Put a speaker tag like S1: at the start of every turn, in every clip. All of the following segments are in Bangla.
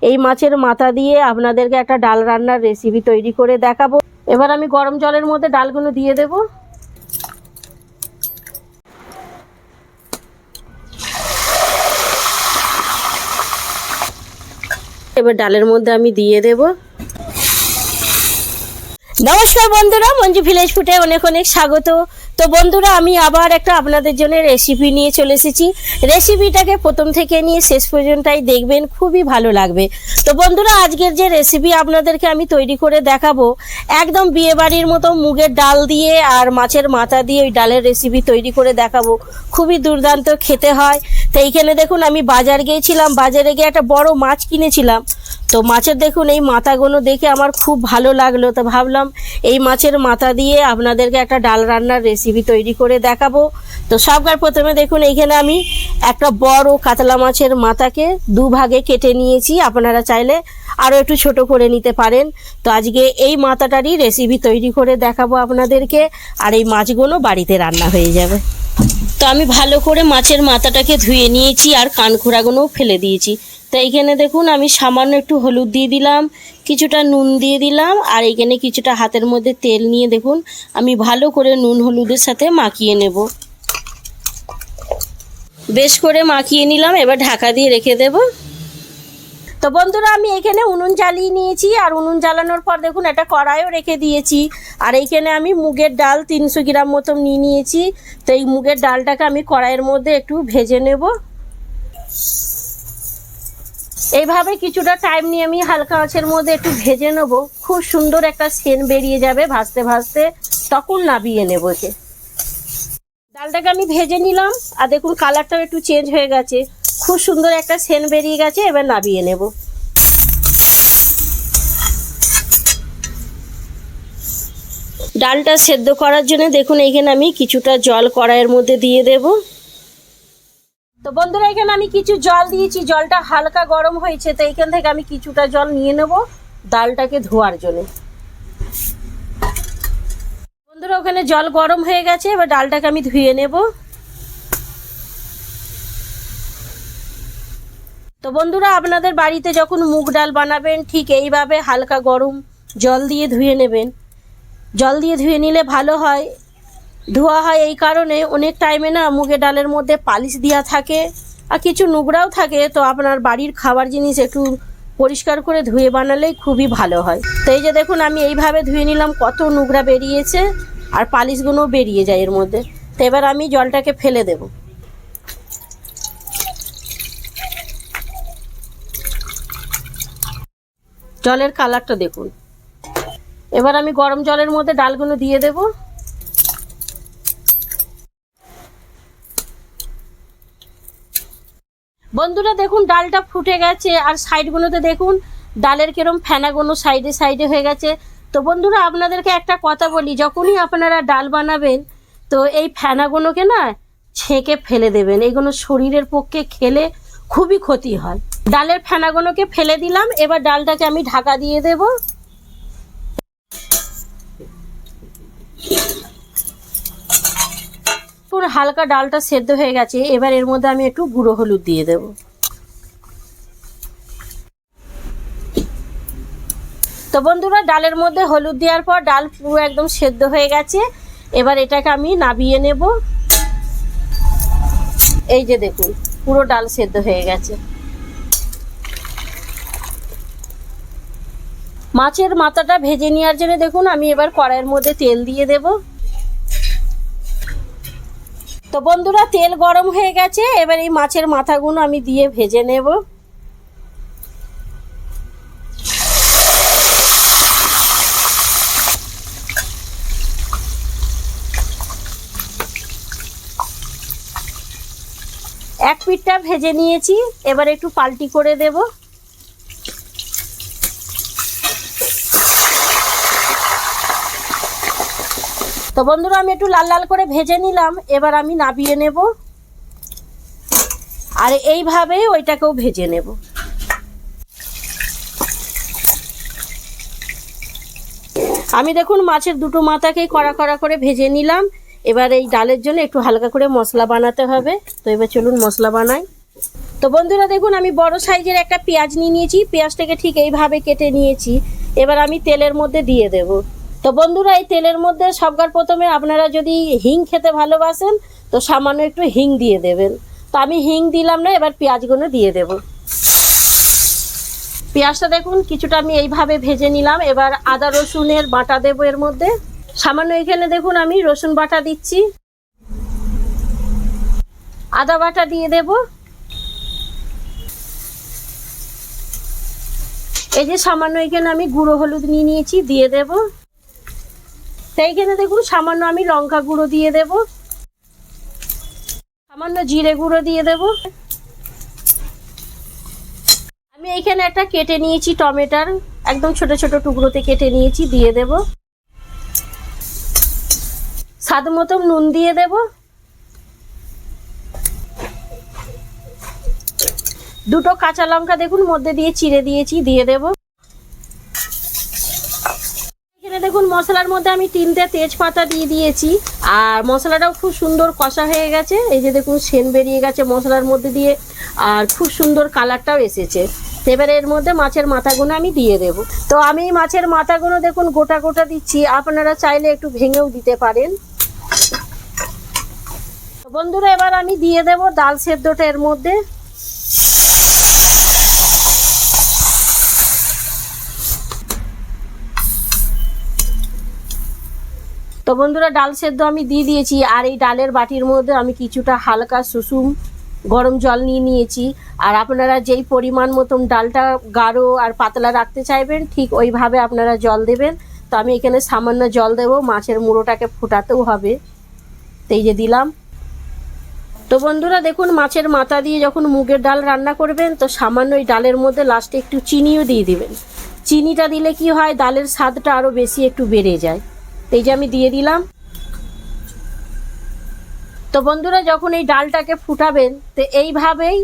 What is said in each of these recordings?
S1: এই মাছের মাথা দিয়ে আপনাদেরকে একটা ডাল রান্নার রেসিপি তৈরি করে দেখাবো। এবার আমি গরম জলের মধ্যে ডালগুলো দিয়ে দেব। এবার ডালের মধ্যে আমি দিয়ে দেব। নমস্কার বন্ধুরা, মঞ্জু ভিলেজ ফুডে অনেক অনেক স্বাগত। তো বন্ধুরা, আমি আবার একটা আপনাদের জন্য রেসিপি নিয়ে চলে এসেছি। রেসিপিটাকে প্রথম থেকে নিয়ে শেষ পর্যন্তই দেখবেন, খুবই ভালো লাগবে। তো বন্ধুরা, আজকের যে রেসিপি আপনাদেরকে আমি তৈরি করে দেখাবো, একদম বিয়েবাড়ির মতো মুগের ডাল দিয়ে আর মাছের মাথা দিয়ে ওই ডালের রেসিপি তৈরি করে দেখাবো। খুবই দুর্দান্ত খেতে হয়। তো এইখানে দেখুন, আমি বাজার গিয়েছিলাম, বাজারে গিয়ে একটা বড় মাছ কিনেছিলাম। তো মাছের দেখুন এই মাথাগুলো দেখে আমার খুব ভালো লাগলো। তো ভাবলাম এই মাছের মাথা দিয়ে আপনাদেরকে একটা ডাল রান্নার রেসিপি তৈরি করে দেখাবো। তো সবকার প্রথমে দেখুন, এইখানে আমি একটা বড় কাতলা মাছের মাথাকে দুভাগে কেটে নিয়েছি। আপনারা চাইলে আরও একটু ছোট করে নিতে পারেন। তো আজকে এই মাথাটারই রেসিপি তৈরি করে দেখাবো আপনাদেরকে, আর এই মাছগুলো বাড়িতে রান্না হয়ে যাবে। তো আমি ভালো করে মাছের মাথাটাকে ধুয়ে নিয়েছি আর কানখোড়াগুলোও ফেলে দিয়েছি। তো এইখানে দেখুন, আমি সামান্য একটু হলুদ দিয়ে দিলাম, কিছুটা নুন দিয়ে দিলাম, আর এইখানে কিছুটা হাতের মধ্যে তেল নিয়ে দেখুন আমি ভালো করে নুন হলুদের সাথে মাখিয়ে নেব। বেশ করে মাখিয়ে নিলাম, এবার ঢাকা দিয়ে রেখে দেব। তো বন্ধুরা, আমি এখানে উনুন জ্বালিয়ে নিয়েছি, আর উনুন জ্বালানোর পর দেখুন একটা কড়াইও রেখে দিয়েছি। আর এইখানে আমি মুগের ডাল 300 গ্রাম মতো নিয়ে নিয়েছি। তো এই মুগের ডালটাকে আমি কড়াইয়ের মধ্যে একটু ভেজে নেব। এইভাবে কিছুটা টাইম নিয়ে আমি হালকা আঁচের মধ্যে একটু ভেজে নেব। খুব সুন্দর একটা সেন্ট বেরিয়ে যাবে ভাজতে ভাজতে, তখন নামিয়ে নেব। একে ডালটাকে আমি ভেজে নিলাম, আর দেখুন কালারটাও একটু চেঞ্জ হয়ে গেছে, খুব সুন্দর একটা সেন্ট বেরিয়ে গেছে। এবার নামিয়ে নেব। ডালটা সেদ্ধ করার জন্য দেখুন এইখানে আমি কিছুটা জল কড়াইয়ের মধ্যে দিয়ে দেব। তো বন্ধুরা, এখানে আমি কিছু জল দিয়েছি, জলটা হালকা গরম হয়েছে। তো এইখান থেকে আমি কিছুটা জল নিয়ে নেব ডালটাকে ধোয়ার জন্য। বন্ধুরা, ওখানে জল গরম হয়ে গেছে, এবার ডালটাকে আমি ধুয়ে নেব। তো বন্ধুরা, আপনাদের বাড়িতে যখন মুগ ডাল বানাবেন, ঠিক এইভাবে হালকা গরম জল দিয়ে ধুয়ে নেবেন। জল দিয়ে ধুয়ে নিলে ভালো হয়। ধোয়া হয় এই কারণে, অনেক টাইমে না মুগের ডালের মধ্যে পালিশ দেওয়া থাকে আর কিছু নোংরাও থাকে। তো আপনার বাড়ির খাবার জিনিস একটু পরিষ্কার করে ধুয়ে বানালেই খুবই ভালো হয়। তো এই যে দেখুন, আমি এইভাবে ধুয়ে নিলাম, কত নোংরা বেরিয়েছে আর পালিশগুলোও বেরিয়ে যায় এর মধ্যে। তো এবার আমি জলটাকে ফেলে দেব। জলের কালারটা দেখুন। এবার আমি গরম জলের মধ্যে ডালগুলো দিয়ে দেব। বন্ধুরা দেখুন, ডালটা ফুটে গেছে, আর সাইডগুলোতে দেখুন ডালের কিরম ফেনাগুলো সাইডে সাইডে হয়ে গেছে। তো বন্ধুরা, আপনাদেরকে একটা কথা বলি, যখনই আপনারা ডাল বানাবেন, তো এই ফেনাগুলোকে না ছেঁকে ফেলে দেবেন। এইগুলো শরীরের পক্ষে খেলে খুবই ক্ষতি হয়। ডালের ফেনাগুলোকে ফেলে দিলাম। এবার ডালটাকে আমি ঢাকা দিয়ে দেব। পুরো হালকা ডালটা সেদ্ধ হয়ে গেছে। এবার এর মধ্যে আমি একটু গুঁড়ো হলুদ দিয়ে দেব। তো বন্ধুরা, ডালের মধ্যে হলুদ দেওয়ার পর ডাল পুরো একদম সেদ্ধ হয়ে গেছে। এবার এটাকে আমি নামিয়ে নেব। এই যে দেখুন, পুরো ডাল সেদ্ধ হয়ে গেছে। মাছের মাথাটা ভেজে নেওয়ার জন্য দেখুন আমি এবার কড়াইয়ের মধ্যে তেল দিয়ে দেব। তো বন্ধুরা, তেল গরম হয়ে গেছে। এবার এই মাছের মাথাগুলো আমি দিয়ে ভেজে নেব। এক পিঠটা ভেজে নিয়েছি, এবার একটু পাল্টি করে দেব। তো বন্ধুরা, আমি একটু লাল লাল করে ভেজে নিলাম। এবার আমি নামিয়ে নেব, আর এইভাবেই ওইটাকেও ভেজে নেব। আমি দেখুন মাছের দুটো মাথাকেই কড়া কড়া করে ভেজে নিলাম। এবার এই ডালের জন্য একটু হালকা করে মশলা বানাতে হবে। তো এবার চলুন মশলা বানাই। তো বন্ধুরা দেখুন আমি বড় সাইজের একটা পেঁয়াজ নিয়ে নিয়েছি, পেঁয়াজটাকে ঠিক এইভাবে কেটে নিয়েছি। এবার আমি তেলের মধ্যে দিয়ে দেব। তো বন্ধুরা এই তেলের মধ্যে সববার প্রথমে আপনারা যদি হিং খেতে ভালোবাসেন তো সামান্য একটু হিং দিয়ে দেবেন। তো আমি হিং দিলাম না, এবার পেঁয়াজগুলো দিয়ে দেব। পেঁয়াজটা দেখুন কিছুটা আমি এইভাবে ভেজে নিলাম। এবার আদা রসুনের বাটা দেবো এর মধ্যে। সামান্য এখানে দেখুন আমি রসুন বাটা দিচ্ছি, আদা বাটা দিয়ে দেব। এই যে সামান্য এখানে আমি গুঁড়ো হলুদ নিয়ে নিয়েছি, দিয়ে দেব। তো এইখানে দেখুন সামান্য আমি লঙ্কা গুঁড়ো দিয়ে দেব, সামান্য জিরে গুঁড়ো দিয়ে দেব। আমি এইখানে একটা কেটে নিয়েছি টমেটোর, একদম ছোট ছোট টুকরোতে কেটে নিয়েছি, দিয়ে দেব। স্বাদ মতো নুন দিয়ে দেব। দুটো কাঁচা লঙ্কা দেখুন মধ্যে দিয়ে চিড়ে দিয়েছি, দিয়ে দেব। এখানে দেখুন মশলার মধ্যে আমি 3টে তেজপাতা দিয়ে দিয়েছি, আর মশলাটাও খুব সুন্দর কষা হয়ে গেছে। এই যে দেখুন সেন্ট বেরিয়ে গেছে মশলার মধ্যে দিয়ে, আর খুব সুন্দর কালারটাও এসেছে। এবারে এর মধ্যে মাছের মাথাগুলো আমি দিয়ে দেব। তো আমি মাছের মাথাগুলো দেখুন গোটা গোটা দিচ্ছি, আপনারা চাইলে একটু ভেঙেও দিতে পারেন। বন্ধুরা এবার আমি দিয়ে দেব ডাল সেদ্ধটা এর মধ্যে। তো বন্ধুরা ডাল সেদ্ধ আমি দিয়ে দিয়েছি, আর এই ডালের বাটির মধ্যে আমি কিছুটা হালকা সুসুম গরম জল নিয়ে নিয়েছি। আর আপনারা যেই পরিমাণ মতন ডালটা গাঢ় আর পাতলা রাখতে চাইবেন ঠিক ওইভাবে আপনারা জল দেবেন। তো আমি এখানে সামান্য জল দেব, মাছের মুড়োটাকে ফোটাতেও হবে। তো এই যে দিলাম। তো বন্ধুরা দেখুন মাছের মাথা দিয়ে যখন মুগের ডাল রান্না করবেন তো সামান্য এই ডালের মধ্যে লাস্টে একটু চিনিও দিয়ে দিবেন। চিনিটা দিলে কি হয়, ডালের স্বাদটা আরও বেশি একটু বেড়ে যায়। তো এই যে আমি দিয়ে দিলাম। তো বন্ধুরা যখন এই ডালটাকে ফুটাবেন তো এইভাবেই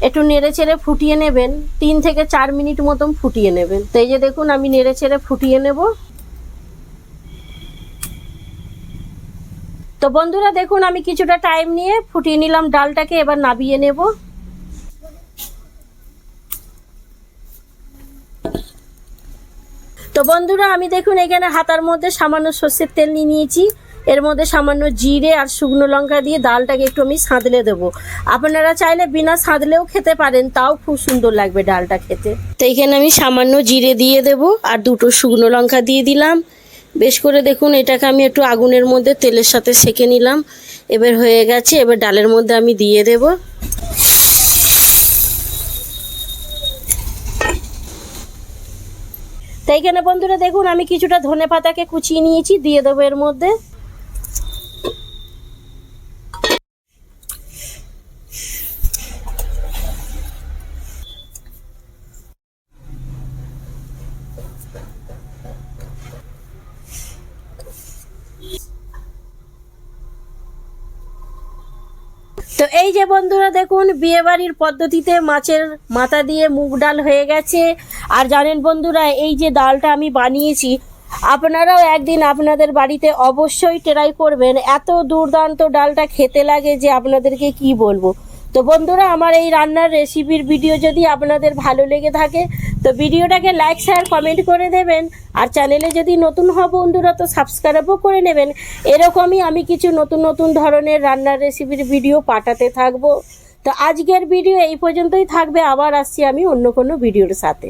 S1: একটু নেড়ে চেড়ে ফুটিয়ে নেবেন, 3 থেকে 4 মিনিট মতন ফুটিয়ে নেবেন। তো এই যে দেখুন আমি নেড়ে চেড়ে ফুটিয়ে নেব। তো বন্ধুরা দেখুন আমি কিছুটা টাইম নিয়ে ফুটিয়ে নিলাম ডালটাকে, এবার নাবিয়ে নেব। তো বন্ধুরা আমি দেখুন এখানে হাতার মধ্যে সামান্য সর্ষের তেল নিয়ে নিয়েছি, এর মধ্যে সামান্য জিরে আর শুকনো লঙ্কা দিয়ে ডালটাকে একটু আমি সাঁতলে দেবো। আপনারা চাইলে বিনা সাঁতলেও খেতে পারেন, তাও খুব সুন্দর লাগবে ডালটা খেতে। তো এখানে আমি সামান্য জিরে দিয়ে দেব আর 2টো শুকনো লঙ্কা দিয়ে দিলাম। বেশ করে দেখুন এটাকে আমি একটু আগুনের মধ্যে তেলের সাথে সেঁকে নিলাম। এবার হয়ে গেছে, এবার ডালের মধ্যে আমি দিয়ে দেব। তো এইখানে বন্ধুরা দেখুন আমি কিছুটা ধনেপাতাকে কুচিয়ে নিয়েছি, দিয়ে দেবো এর মধ্যে। তো এই যে বন্ধুরা দেখুন বিয়েবাড়ির পদ্ধতিতে মাছের মাথা দিয়ে মুগ ডাল হয়ে গেছে। আর জানেন বন্ধুরা এই যে ডালটা আমি বানিয়েছি, আপনারাও একদিন আপনাদের বাড়িতে অবশ্যই ট্রাই করবেন। এত দুর্দান্ত ডালটা খেতে লাগে যে আপনাদেরকে কি বলবো। তো বন্ধুরা আমার এই রান্নার রেসিপির ভিডিও যদি আপনাদের ভালো লেগে থাকে তো ভিডিওটাকে লাইক শেয়ার কমেন্ট করে দেবেন। আর চ্যানেলে যদি নতুন হও বন্ধুরা তো সাবস্ক্রাইবও করে নেবেন। এরকমই আমি কিছু নতুন নতুন ধরনের রান্নার রেসিপির ভিডিও পাঠাতে থাকবো। তো আজকের ভিডিও এই পর্যন্তই থাকবে, আবার আসছি আমি অন্য কোনো ভিডিওর সাথে।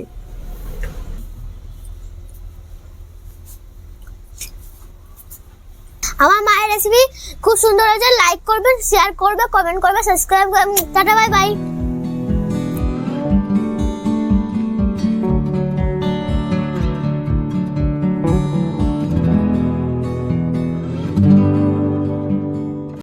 S2: আমার মায়ের রেসিপি খুব সুন্দর হয়েছে, লাইক করবেন, শেয়ার করবে, কমেন্ট করবে, সাবস্ক্রাইব করবেন। Tata bye bye.